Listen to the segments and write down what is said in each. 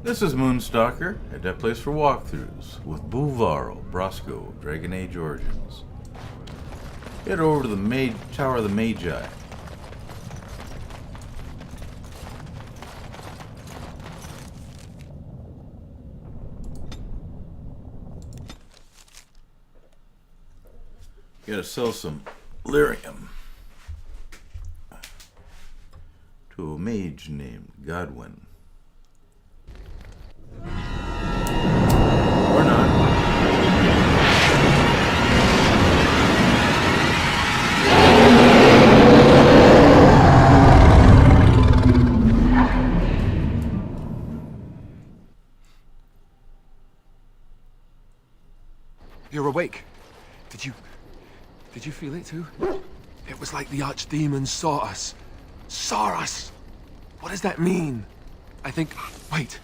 This is Moonstalker, at that place for walkthroughs, with Buulvarl, Brosco, Dragon Age Origins. Head over to the Tower of the Magi. Gotta sell some lyrium to a mage named Godwin. Or not. You're awake. Did you feel it too? It was like the archdemon saw us. Saw us! What does that mean? I think... Wait.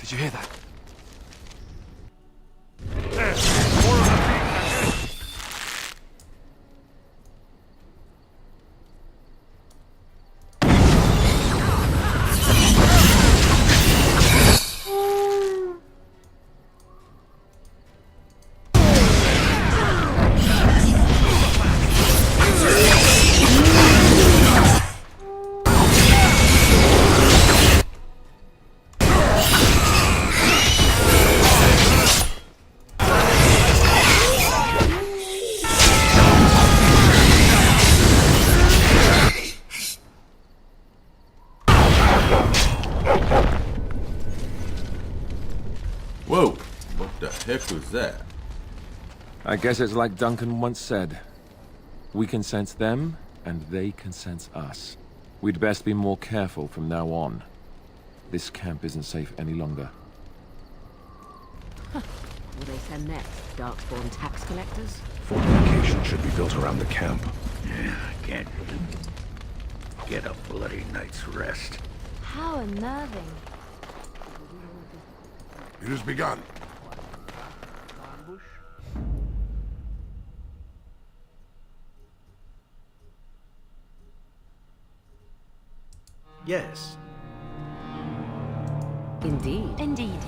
Did you hear that? Whoa, what the heck was that? I guess it's like Duncan once said. We can sense them, and they can sense us. We'd best be more careful from now on. This camp isn't safe any longer. What will they send next? Darkspawn tax collectors? Fortification should be built around the camp. Yeah, I can't get a bloody night's rest. How unnerving. It has begun. Yes. Indeed. Indeed.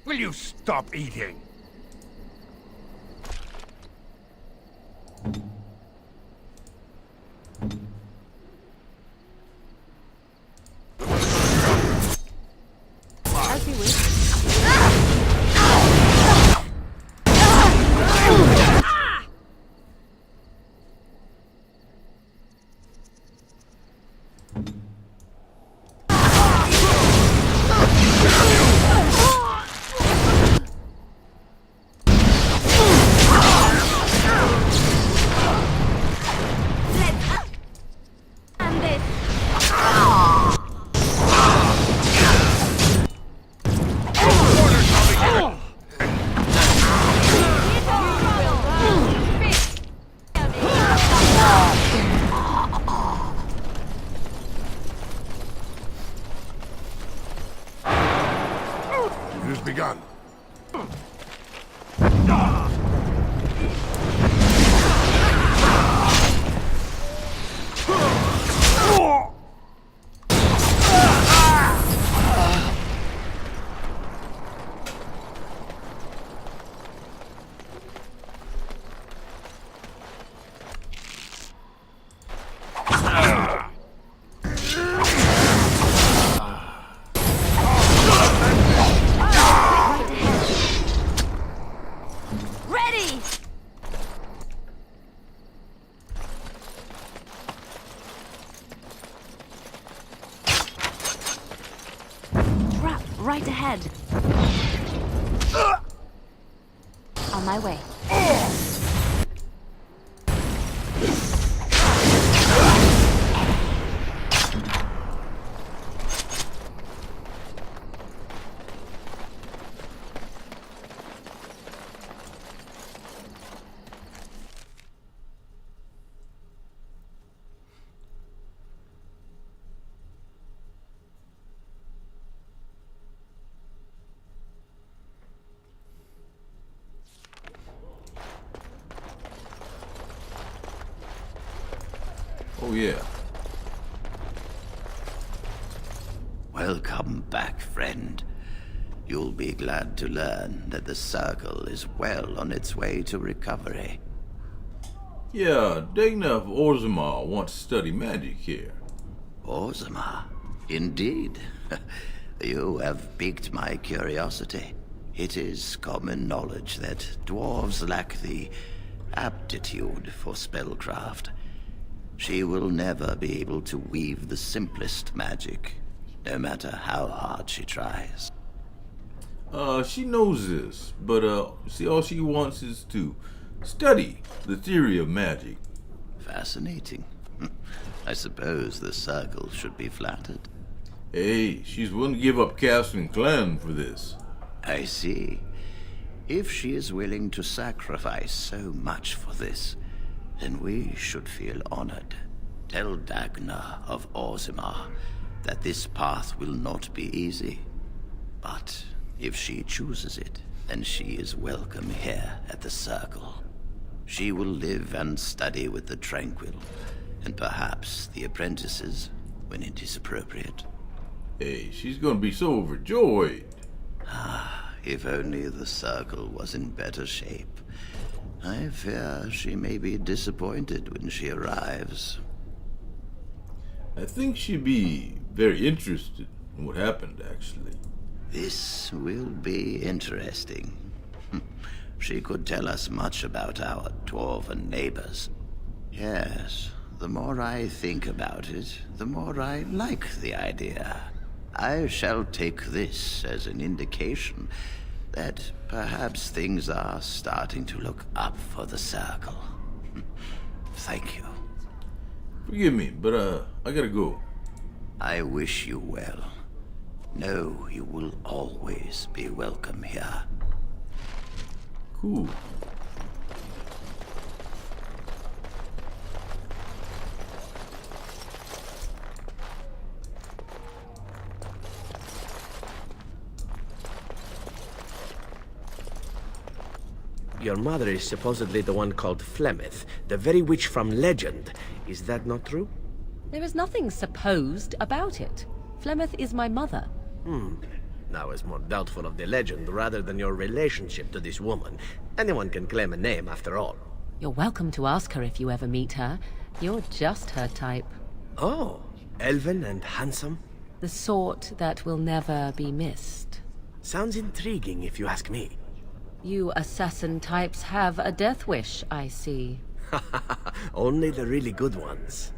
Will you stop eating? As you wish. It has begun. Ready! Trap right ahead. On my way. Oh yeah. Welcome back, friend. You'll be glad to learn that the Circle is well on its way to recovery. Yeah, Dagna of Orzammar wants to study magic here. Orzammar? Indeed. You have piqued my curiosity. It is common knowledge that dwarves lack the aptitude for spellcraft. She will never be able to weave the simplest magic, no matter how hard she tries. She knows this, but see, all she wants is to study the theory of magic. Fascinating. I suppose the Circle should be flattered. Hey, she's willing to give up castle and clan for this. I see. If she is willing to sacrifice so much for this, then we should feel honored. Tell Dagna of Orzammar that this path will not be easy. But if she chooses it, then she is welcome here at the Circle. She will live and study with the Tranquil, and perhaps the apprentices, when it is appropriate. Hey, she's gonna be so overjoyed. If only the Circle was in better shape. I fear she may be disappointed when she arrives. I think she'd be very interested in what happened, actually. This will be interesting. She could tell us much about our dwarven neighbors. Yes, the more I think about it, the more I like the idea. I shall take this as an indication that perhaps things are starting to look up for the Circle. Thank you. Forgive me, but I gotta go. I wish you well. Know you will always be welcome here. Cool. Your mother is supposedly the one called Flemeth, the very witch from legend. Is that not true? There is nothing supposed about it. Flemeth is my mother. I was more doubtful of the legend rather than your relationship to this woman. Anyone can claim a name after all. You're welcome to ask her if you ever meet her. You're just her type. Oh, elven and handsome? The sort that will never be missed. Sounds intriguing if you ask me. You assassin types have a death wish, I see. Only the really good ones.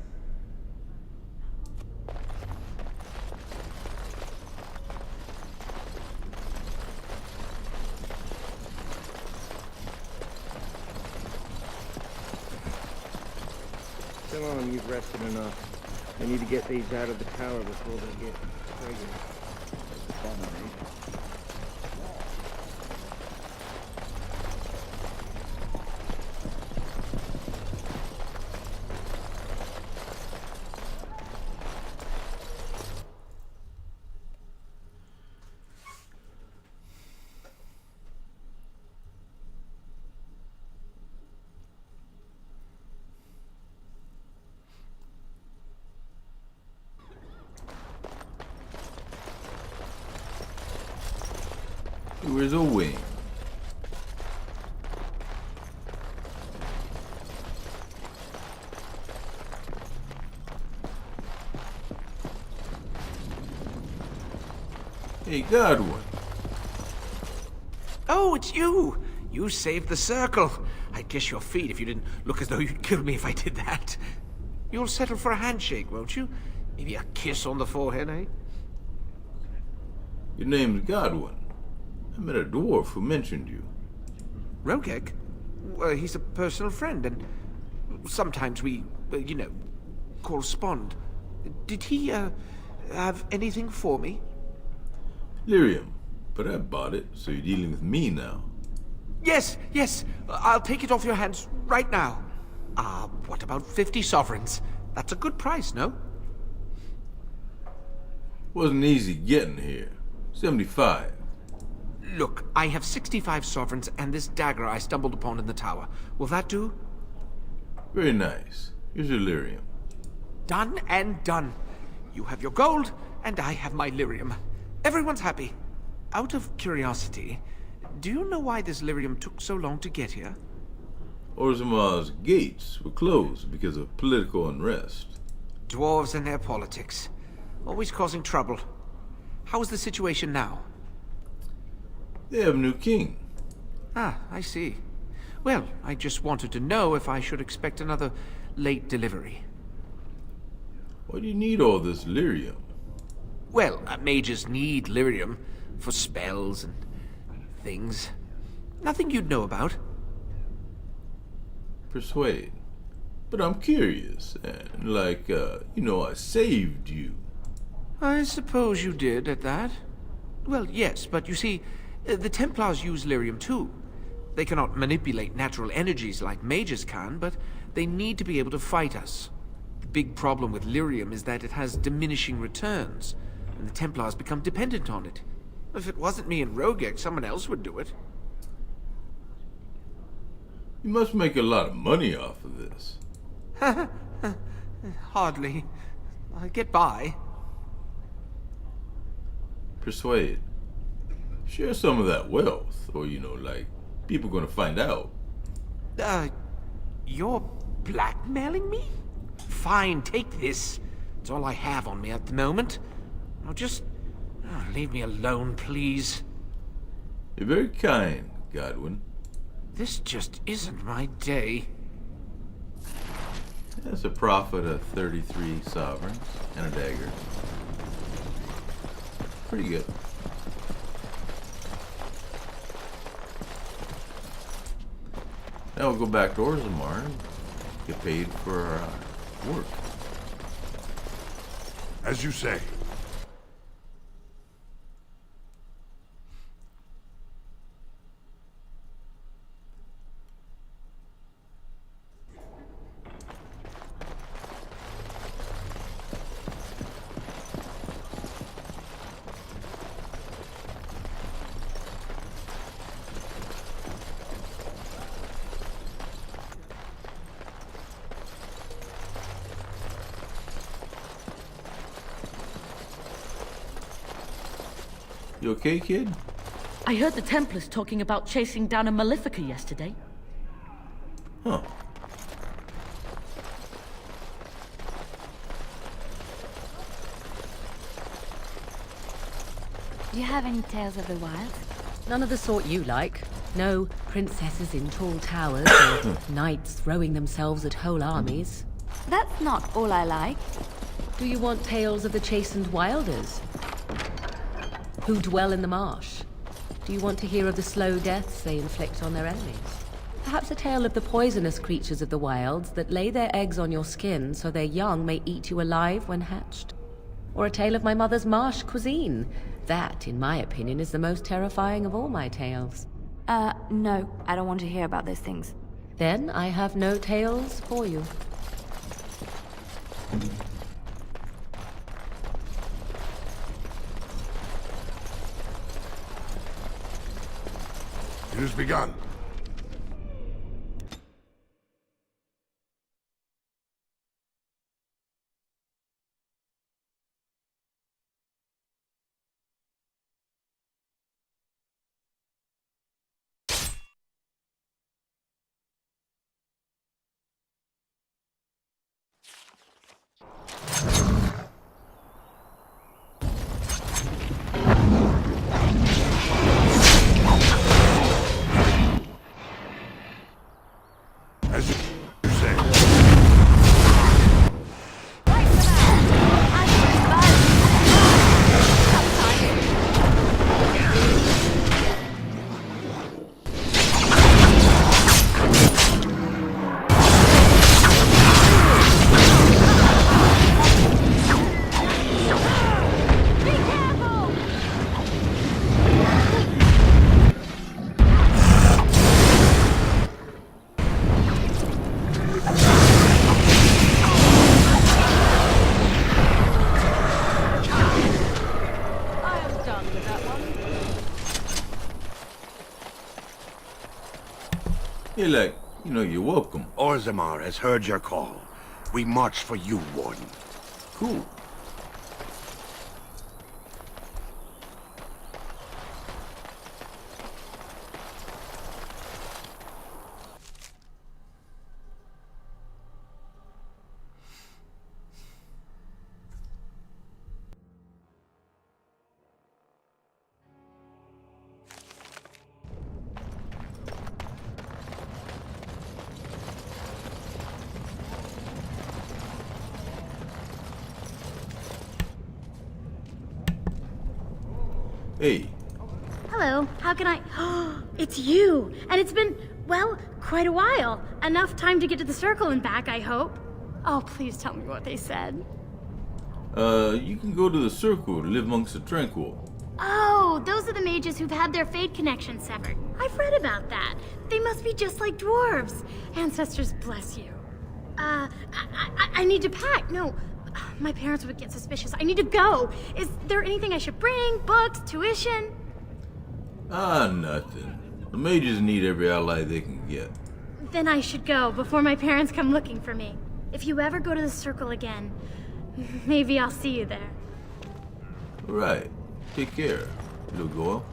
Come on, you've rested enough. I need to get these out of the tower before they get pregnant. Where's Owain? Hey, Godwin. Oh, it's you! You saved the Circle. I'd kiss your feet if you didn't look as though you'd kill me if I did that. You'll settle for a handshake, won't you? Maybe a kiss on the forehead, eh? Your name's Godwin. I met a dwarf who mentioned you. Rogek? Well, he's a personal friend, and sometimes we, correspond. Did he, have anything for me? Lyrium. But I bought it, so you're dealing with me now. Yes, yes. I'll take it off your hands right now. What about 50 sovereigns? That's a good price, no? Wasn't easy getting here. 75. Look, I have 65 sovereigns and this dagger I stumbled upon in the tower. Will that do? Very nice. Here's your lyrium. Done and done. You have your gold, and I have my lyrium. Everyone's happy. Out of curiosity, do you know why this lyrium took so long to get here? Orzamar's gates were closed because of political unrest. Dwarves and their politics. Always causing trouble. How is the situation now? They have a new king. Ah, I see. Well, I just wanted to know if I should expect another late delivery. Why do you need all this lyrium? Well, mages need lyrium for spells and things. Nothing you'd know about. Persuade. But I'm curious, and I saved you. I suppose you did at that. Well, yes, but you see, the Templars use lyrium too. They cannot manipulate natural energies like mages can, but they need to be able to fight us. The big problem with lyrium is that it has diminishing returns, and the Templars become dependent on it. If it wasn't me and Rogek, someone else would do it. You must make a lot of money off of this. Hardly. I get by. Persuade. Share some of that wealth, or people gonna find out. You're blackmailing me? Fine, take this. It's all I have on me at the moment. Now just leave me alone, please. You're very kind, Godwin. This just isn't my day. That's a profit of 33 sovereigns and a dagger. Pretty good. Now we'll go back to Orzammar and get paid for our work. As you say. You okay, kid? I heard the Templars talking about chasing down a Malefica yesterday. Huh. Do you have any tales of the wild? None of the sort you like. No princesses in tall towers or knights throwing themselves at whole armies. That's not all I like. Do you want tales of the chastened wilders who dwell in the marsh? Do you want to hear of the slow deaths they inflict on their enemies? Perhaps a tale of the poisonous creatures of the wilds that lay their eggs on your skin so their young may eat you alive when hatched? Or a tale of my mother's marsh cuisine? That, in my opinion, is the most terrifying of all my tales. No, I don't want to hear about those things. Then I have no tales for you. It has begun. As you say. You're welcome. Orzammar has heard your call. We march for you, Warden. Cool. Hey, Hello, how can I... It's you! And it's been, well, quite a while. Enough time to get to the circle and back, I hope. Oh, please tell me what they said. you can go to the circle to live amongst the tranquil. Oh, those are the mages who've had their fate connection severed. I've read about that. They must be just like dwarves. Ancestors bless you. I need to pack. No, my parents would get suspicious. I need to go. Is there anything I should bring? Books? Tuition? Nothing. The mages need every ally they can get. Then I should go before my parents come looking for me. If you ever go to the circle again, maybe I'll see you there. Right. Take care, little girl.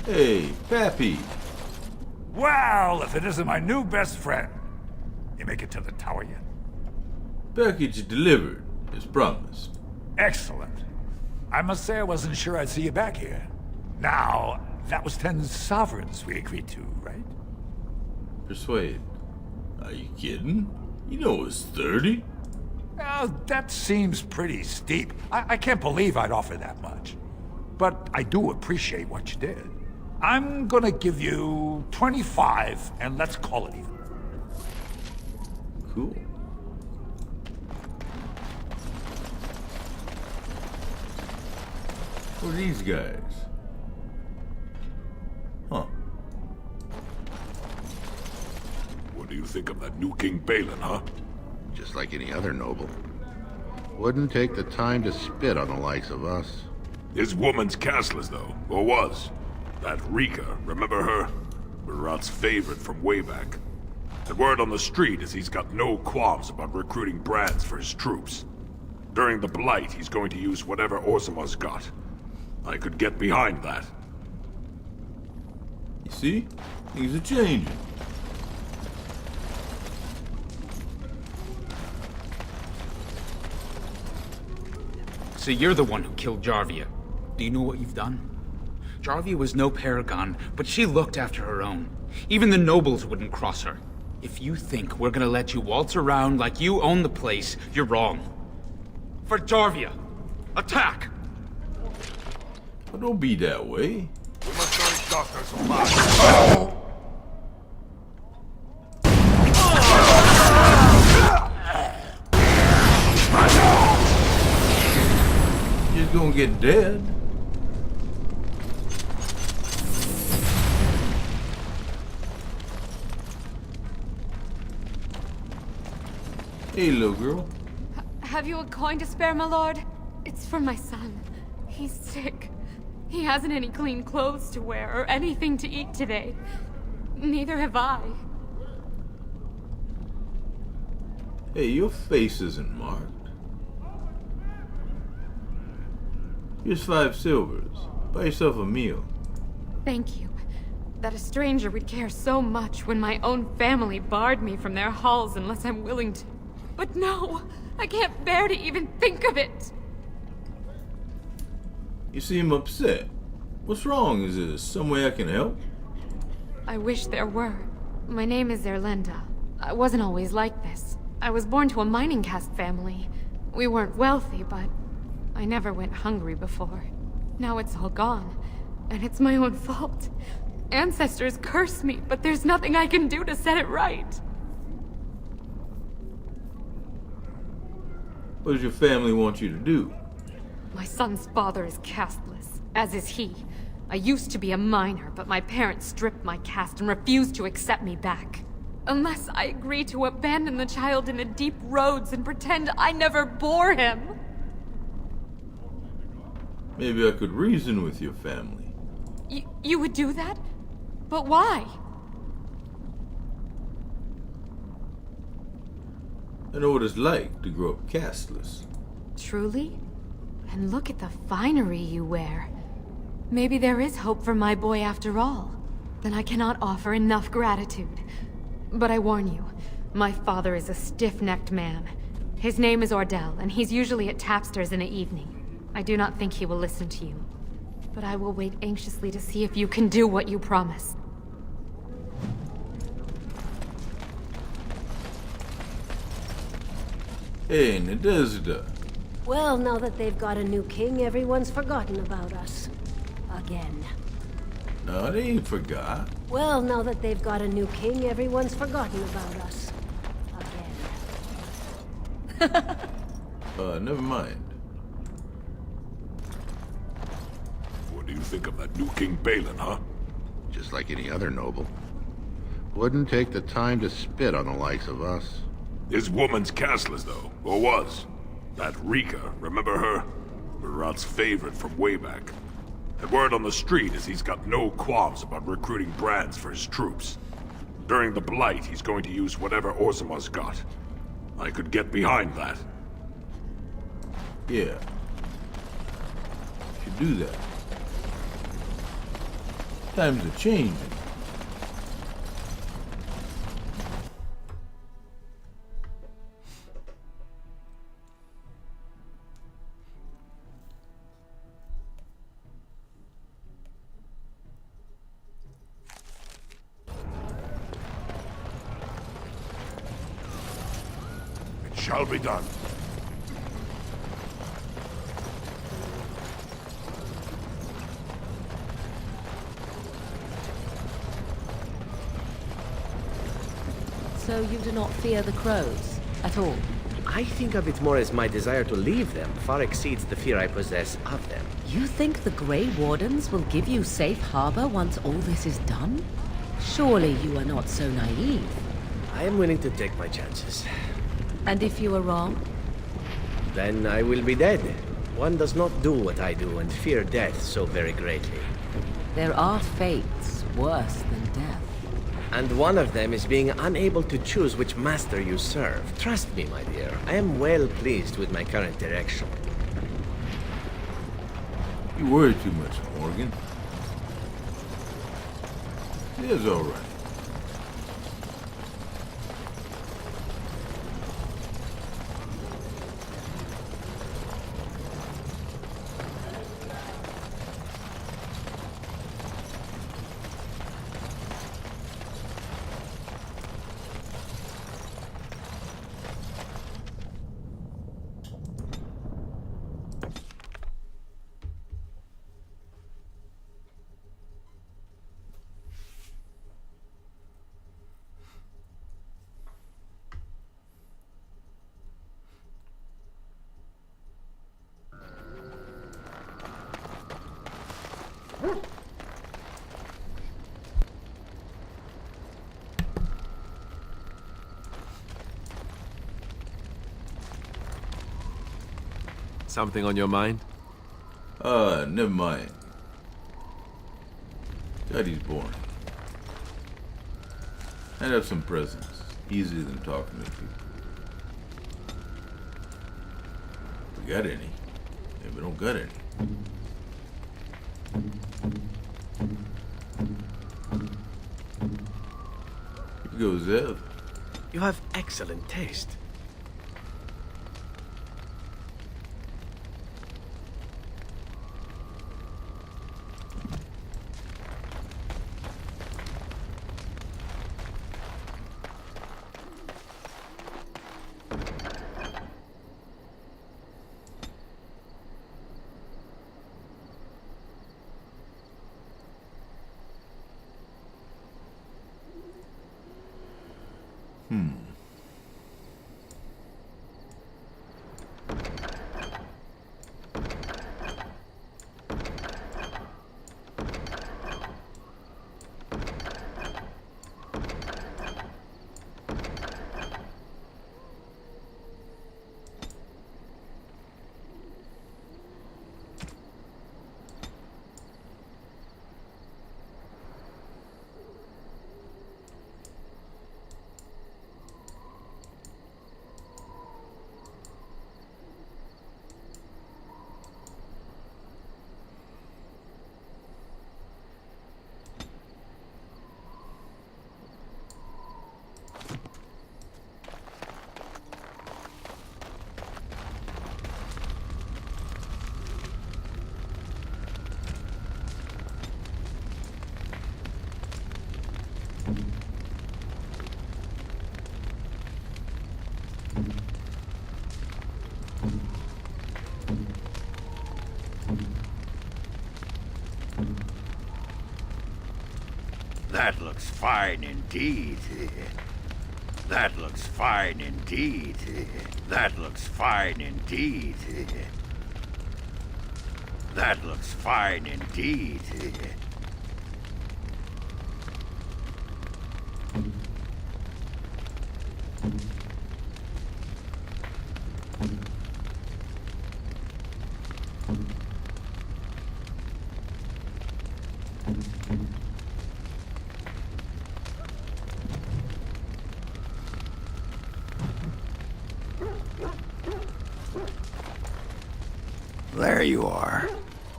Hey, Pappy. Well, if it isn't my new best friend. You make it to the tower yet? Package delivered, as promised. Excellent. I must say I wasn't sure I'd see you back here. Now, that was 10 sovereigns we agreed to, right? Persuade. Are you kidding? You know it's 30. That seems pretty steep. I can't believe I'd offer that much. But I do appreciate what you did. I'm gonna give you 25, and let's call it even. Cool. Who are these guys? Huh. What do you think of that new King Balin, huh? Just like any other noble. Wouldn't take the time to spit on the likes of us. His woman's castless, though, or was. That Rika, remember her? Murat's favorite from way back. The word on the street is he's got no qualms about recruiting brands for his troops. During the Blight, he's going to use whatever Orzamar's got. I could get behind that. You see? Things are changing. So you're the one who killed Jarvia. Do you know what you've done? Jarvia was no paragon, but she looked after her own. Even the nobles wouldn't cross her. If you think we're gonna let you waltz around like you own the place, you're wrong. For Jarvia, attack! But don't be that way. We must urge doctors alive. You're just gonna get dead. Hey, little girl. Have you a coin to spare, my lord? It's for my son. He's sick. He hasn't any clean clothes to wear or anything to eat today. Neither have I. Hey, your face isn't marked. Here's 5 silvers. Buy yourself a meal. Thank you. That a stranger would care so much when my own family barred me from their halls unless I'm willing to. But no, I can't bear to even think of it. You seem upset. What's wrong? Is there some way I can help? I wish there were. My name is Erlenda. I wasn't always like this. I was born to a mining caste family. We weren't wealthy, but I never went hungry before. Now it's all gone, and it's my own fault. Ancestors curse me, but there's nothing I can do to set it right. What does your family want you to do? My son's father is casteless, as is he. I used to be a minor, but my parents stripped my caste and refused to accept me back. Unless I agree to abandon the child in the deep roads and pretend I never bore him. Maybe I could reason with your family. You would do that? But why? I know what it's like to grow up casteless. Truly? And look at the finery you wear. Maybe there is hope for my boy after all. Then I cannot offer enough gratitude. But I warn you, my father is a stiff-necked man. His name is Ordell, and he's usually at Tapster's in the evening. I do not think he will listen to you. But I will wait anxiously to see if you can do what you promised. Hey, Nadezhda. Well, now that they've got a new king, everyone's forgotten about us. Again. No, they ain't forgot. Well, now that they've got a new king, everyone's forgotten about us. Again. Never mind. What do you think of that new King Balin, huh? Just like any other noble. Wouldn't take the time to spit on the likes of us. His woman's castless, though, or was. That Rika, remember her? Murat's favorite from way back. The word on the street is he's got no qualms about recruiting brands for his troops. During the Blight, he's going to use whatever Orzamar's got. I could get behind that. Yeah. Should do that. Times are changing. It shall be done. So you do not fear the crows at all? I think of it more as my desire to leave them far exceeds the fear I possess of them. You think the Grey Wardens will give you safe harbor once all this is done? Surely you are not so naive. I am willing to take my chances. And if you are wrong? Then I will be dead. One does not do what I do and fear death so very greatly. There are fates worse than death. And one of them is being unable to choose which master you serve. Trust me, my dear, I am well pleased with my current direction. You worry too much, Morgan. It is all right. Something on your mind? Never mind. Daddy's boring. I'd have some presents. Easier than talking to people. If we got any. If we don't got any. Here goes Ev. You have excellent taste. That looks fine indeed. That looks fine indeed. That looks fine indeed. That looks fine indeed. There you are.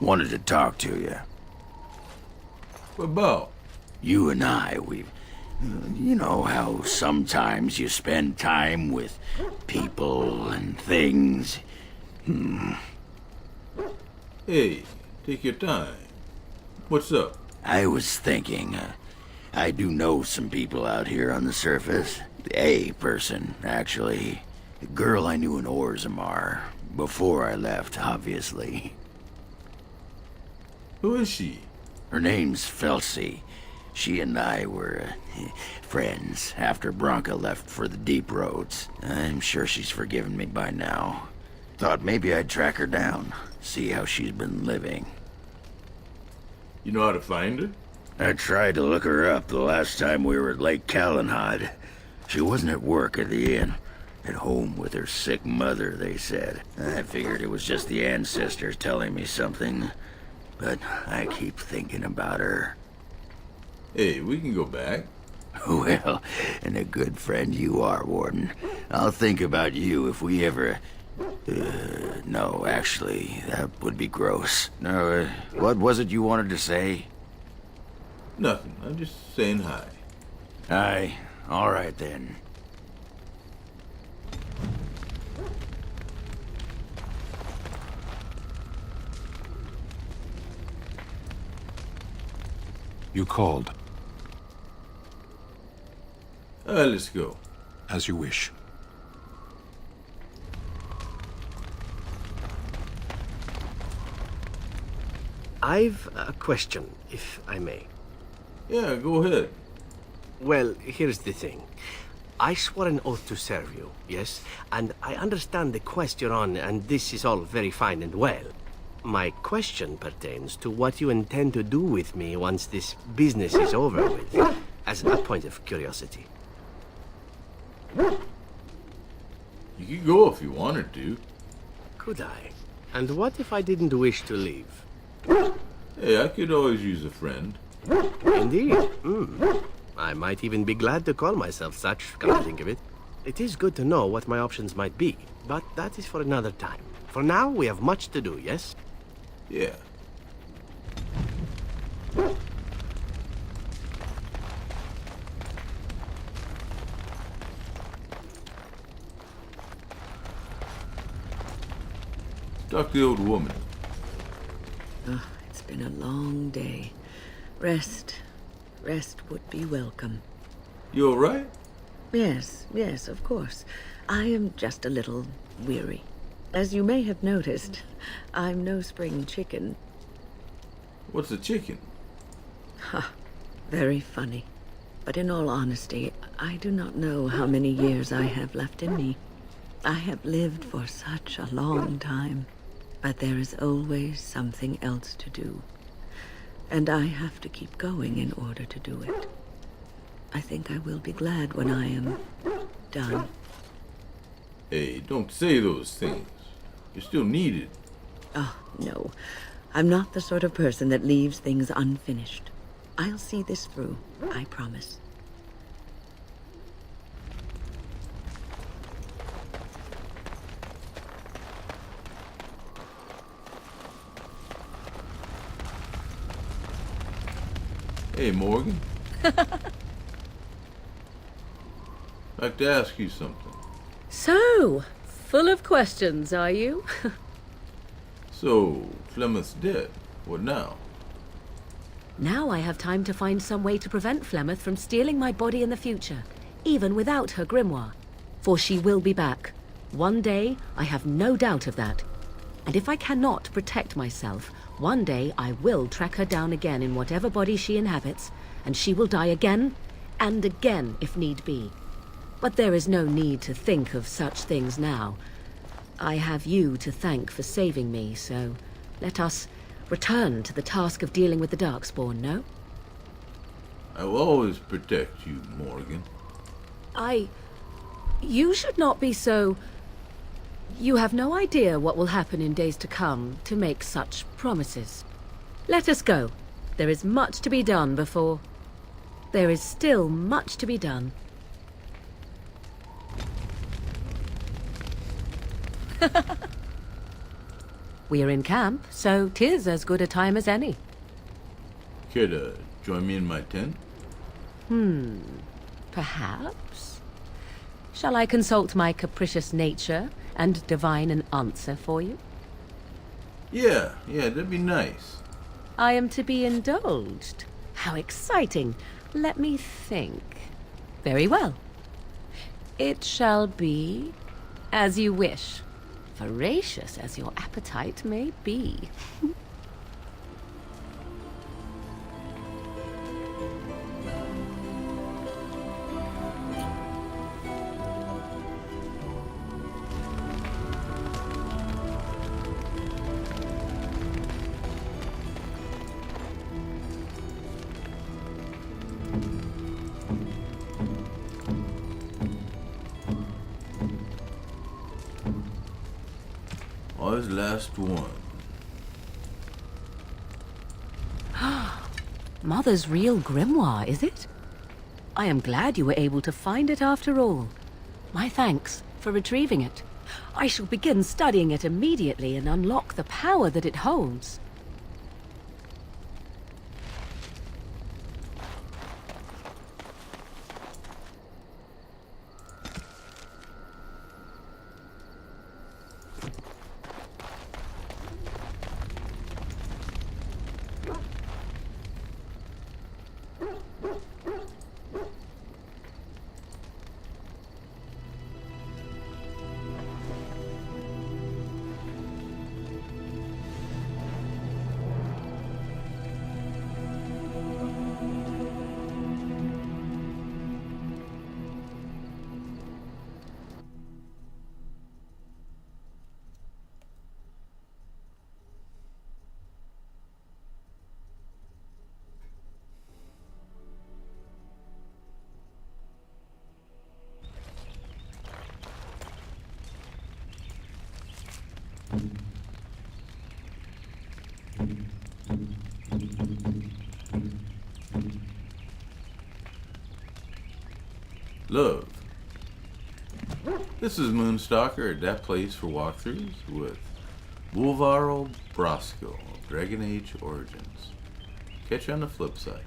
Wanted to talk to you. What about? You and I, you know how sometimes you spend time with people and things. Hey, take your time. What's up? I was thinking, I do know some people out here on the surface. A person, actually. A girl I knew in Orzammar. Before I left, obviously. Who is she? Her name's Felsi. She and I were friends after Branka left for the deep roads. I'm sure she's forgiven me by now. Thought maybe I'd track her down, see how she's been living. You know how to find her? I tried to look her up the last time we were at Lake Calenhad. She wasn't at work at the inn. At home with her sick mother, they said. I figured it was just the ancestors telling me something. But I keep thinking about her. Hey, we can go back. Well, and a good friend you are, Warden. I'll think about you if we ever... no, actually, that would be gross. No, what was it you wanted to say? Nothing. I'm just saying hi. Hi. All right, then. You called. Let's go. As you wish. I've a question, if I may. Yeah, go ahead. Well, here's the thing. I swore an oath to serve you, yes? And I understand the quest you're on, and this is all very fine and well. My question pertains to what you intend to do with me once this business is over with, as a point of curiosity. You could go if you wanted to. Could I? And what if I didn't wish to leave? Hey, I could always use a friend. Indeed. I might even be glad to call myself such, come to think of it. It is good to know what my options might be, but that is for another time. For now, we have much to do, yes? Yeah. Talk to the old woman. Oh, it's been a long day. Rest would be welcome. You all right? Yes, of course. I am just a little weary. As you may have noticed, I'm no spring chicken. What's a chicken? Ha, very funny. But in all honesty, I do not know how many years I have left in me. I have lived for such a long time, but there is always something else to do. And I have to keep going in order to do it. I think I will be glad when I am done. Hey, don't say those things. You're still needed. Oh, no. I'm not the sort of person that leaves things unfinished. I'll see this through, I promise. Hey, Morgan. I'd like to ask you something. So, full of questions, are you? So, Flemeth's dead. What now? Now I have time to find some way to prevent Flemeth from stealing my body in the future, even without her grimoire. For she will be back. One day, I have no doubt of that. And if I cannot protect myself, one day I will track her down again in whatever body she inhabits, and she will die again and again if need be. But there is no need to think of such things now. I have you to thank for saving me, so let us return to the task of dealing with the Darkspawn, no? I will always protect you, Morgan. You should not be so... You have no idea what will happen in days to come to make such promises. Let us go. There is much to be done before... There is still much to be done. We are in camp, so 'tis as good a time as any. Care to join me in my tent? Perhaps? Shall I consult my capricious nature and divine an answer for you? Yeah, that'd be nice. I am to be indulged. How exciting. Let me think. Very well. It shall be as you wish. Voracious as your appetite may be. Ours last one. Mother's real grimoire, is it? I am glad you were able to find it after all. My thanks for retrieving it. I shall begin studying it immediately and unlock the power that it holds. Love. This is Moonstalker at that place for walkthroughs with Buulvarl Brosco of Dragon Age Origins. Catch you on the flip side.